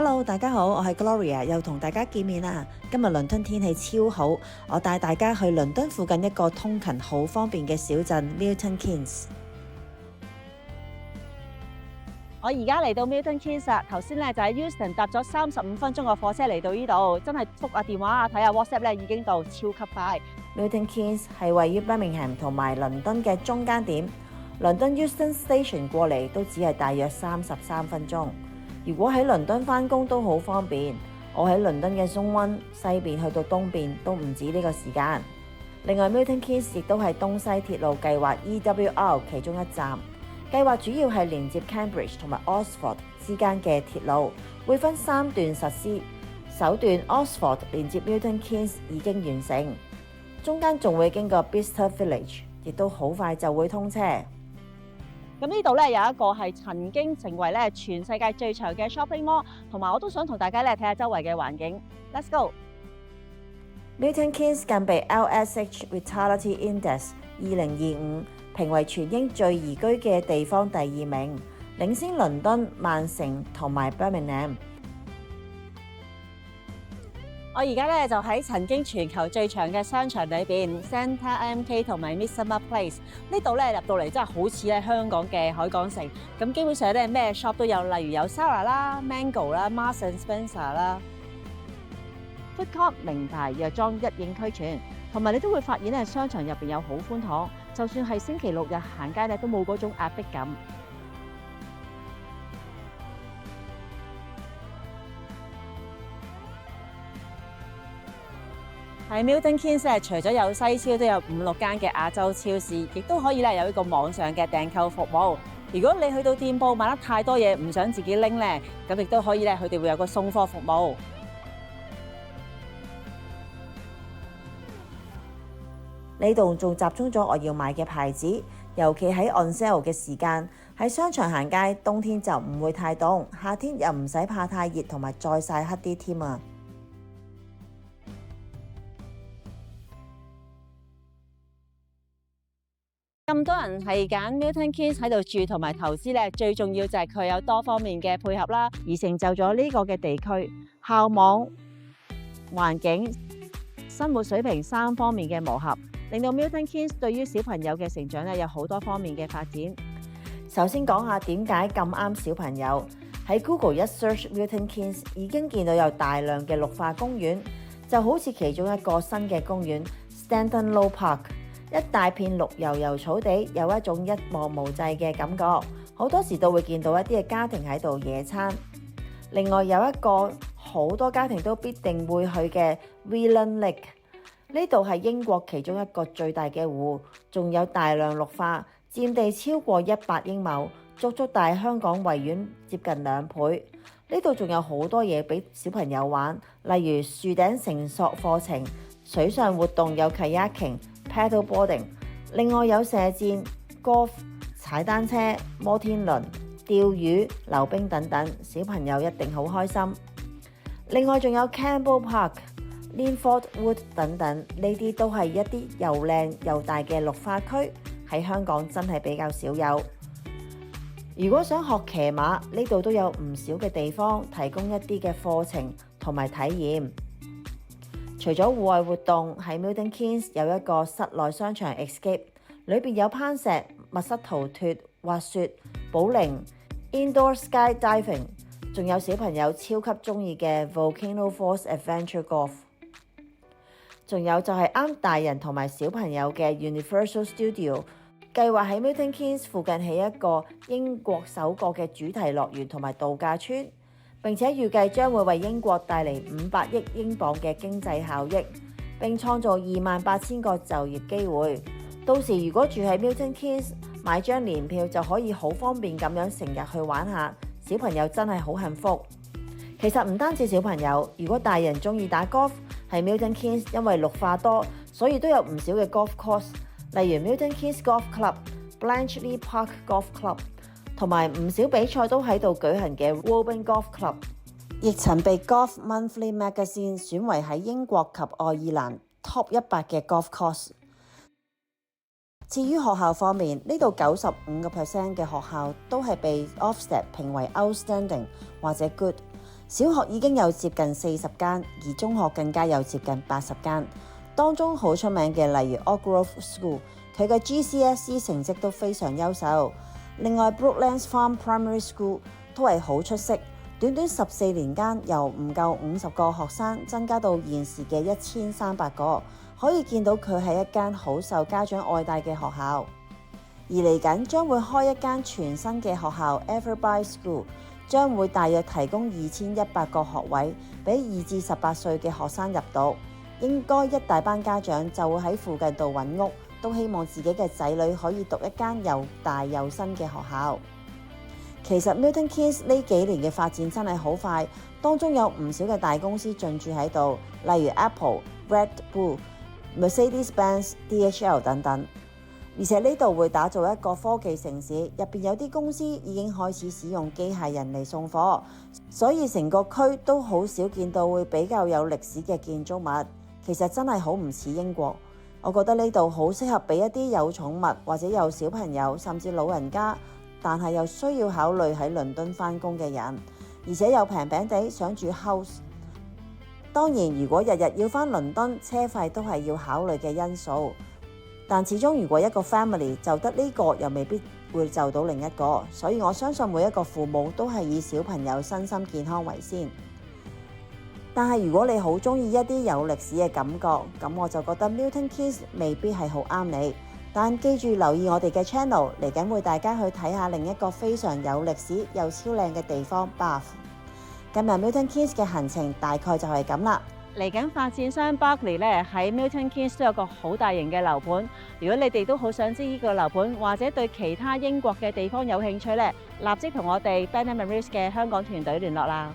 Hello， 大家好，我係 Gloria， 又同大家見面啦。今日倫敦天氣超好，我帶大家去倫敦附近一個通勤好方便嘅小鎮 Milton Keynes。我而家嚟到 Milton Keynes 啦，頭先咧就喺 Euston 搭咗35分鐘嘅火車嚟到呢度，真係覆下電話啊，睇下 WhatsApp 咧已經到，超級快。Milton Keynes 係位於 Birmingham 同埋倫敦嘅中間點，倫敦 Euston Station 過嚟都只係大約33分鐘。如果喺倫敦返工都好方便，我喺倫敦嘅 Zone 1西邊去到東邊都唔止呢個時間。另外 Milton Keynes 亦都係東西鐵路計劃 EWR 其中一站。計劃主要係連接 Cambridge 同埋 Oxford 之間嘅鐵路，會分3段實施。首段 Oxford 連接 Milton Keynes 已經完成，中間仲會經過 Bicester Village， 亦都好快就會通車。咁呢度咧有一個係曾經成為咧全世界最長嘅 shopping mall， 同埋我都想同大家咧睇下周圍嘅環境。Let's go！ Milton Keynes 更被 LSH Vitality Index 2025評為全英最宜居嘅地方第2名，領先倫敦、曼城同埋 Birmingham。我而家咧就喺曾經全球最長嘅商場裏邊 Centre MK 同埋 Midsummer Place 呢度咧入到嚟真係好似咧香港嘅海港城，咁基本上咧咩 shop 都有，例如有 Zara 啦、Mango 啦、Marks and Spencer 啦。Food Court 名牌藥妝一應俱全，同埋你都會發現咧商場入邊有好寬敞，就算係星期六日行街咧都冇嗰種壓迫感。喺 Milton Keynes 除咗有西超，都有5-6間嘅亞洲超市，亦都可以咧有一個網上嘅訂購服務。如果你去到店鋪買得太多嘢，唔想自己拎咧，咁亦都可以咧，佢哋會有個送貨服務。呢度仲集中咗我要買嘅牌子，尤其喺 on sale 嘅時間。喺商場行街，冬天就唔會太凍，夏天又唔使怕太熱同埋再曬黑啲添啊！咁多人係揀 Milton Keynes 喺度住同埋投資咧，最重要就係佢有多方面嘅配合啦，而成就咗呢個嘅地區校網、環境、生活水平3方面嘅磨合，令到 Milton Keynes 對於小朋友嘅成長咧有好多方面嘅發展。首先講下點解咁啱小朋友。喺 Google 一 search Milton Keynes 已經見到有大量嘅綠化公園，就好似其中一個新嘅公園 Stanton Low Park， 一大片綠油油草地，有一種一望無際嘅感覺。好多時都會見到一啲嘅家庭喺度野餐。另外有一個好多家庭都必定會去嘅 Whelan Lake， 呢度係英國其中一個最大嘅湖，仲有大量綠化，佔地超過100英畝，足足大香港維園接近2倍。呢度仲有好多嘢俾小朋友玩，例如樹頂繩索課程、水上活動有 kayaking、paddle boarding， 另外有射箭、golf、踩單車、摩天輪、釣魚、溜冰等等，小朋友一定好開心。另外仲有 Campbell Park、Linford Wood 等等，呢啲都係一啲又靚又大嘅綠化區，喺香港真係比較少有。如果想學騎馬，呢度都有唔少嘅地方提供一啲嘅課程同埋體驗。除咗戶外活動，喺 Milton Keynes 有一個室內商場 Escape， 裏邊有攀石、密室逃脫、滑雪、保齡、Indoor Skydiving， 仲有小朋友超級中意嘅 Volcano Falls Adventure Golf。仲有就係啱大人同埋小朋友嘅 Universal Studio， 計劃喺 Milton Keynes 附近起一個英國首個嘅主題樂園同埋度假村，並且預計將會為英國帶嚟500億英鎊嘅經濟效益，並創造28,000個就業機會。到時如果住喺 Milton Keynes， 買張年票就可以好方便咁樣成日去玩下，小朋友真係好幸福。其實唔單止小朋友，如果大人中意打 golf， 喺 Milton Keynes 因為綠化多，所以都有唔少嘅 golf course， 例如 Milton Keynes Golf Club、Bletchley Park Golf Club， 同埋唔少比賽都喺度舉行嘅 Woburn Golf Club， 亦曾被 Golf Monthly Magazine 選為喺英國及愛爾蘭 Top 100嘅 golf course。至於學校方面，呢度95% 嘅學校都係被 Ofsted 評為 Outstanding 或者 Good。小學已經有接近40間，而中學更加有接近80間。當中好出名嘅，例如 Oak Grove School， 佢嘅 GCSE 成績都非常優秀。另外 Brooklands Farm Primary School 都係好出色，短短14年間由唔夠50個學生增加到現時嘅1300個，可以見到佢係一間好受家長愛戴嘅學校。而嚟緊將會開一間全新嘅學校 Everby School， 將會大約提供2100個學位俾2至18歲嘅學生入讀。應該一大班家長就會喺附近度揾屋，都希望自己嘅仔女可以讀一間又大又新嘅學校。其實 Milton Keynes 呢幾年嘅發展真係好快，當中有唔少嘅大公司進駐喺度，例如 Apple、Red Bull、Mercedes-Benz、DHL 等等。而且呢度會打造一個科技城市，入邊有啲公司已經開始使用機械人嚟送貨，所以成個區都好少見到會比較有歷史嘅建築物。其實真係好唔似英國，我覺得呢度好適合俾一啲有寵物或者有小朋友甚至老人家，但係又需要考慮喺倫敦返工嘅人，而且又平平地想住 house。當然，如果日日要返倫敦，車費都係要考慮嘅因素。但始終如果一個 family 就得呢個，又未必會就到另一個，所以我相信每一個父母都係以小朋友身心健康為先。但係如果你好中意一啲有歷史嘅感覺，咁我就覺得 Milton Keynes 未必係好啱你。但記住留意我哋嘅 channel， 嚟緊會大家去睇下另一個非常有歷史又超靚嘅地方 Bath。今日 Milton Keynes 嘅行程大概就係咁啦。嚟緊發展商 Barclay 咧喺 Milton Keynes 都有個好大型嘅樓盤，如果你哋都好想知呢個樓盤，或者對其他英國嘅地方有興趣咧，立即同我哋 Ben & Mary's 嘅香港團隊聯絡啦。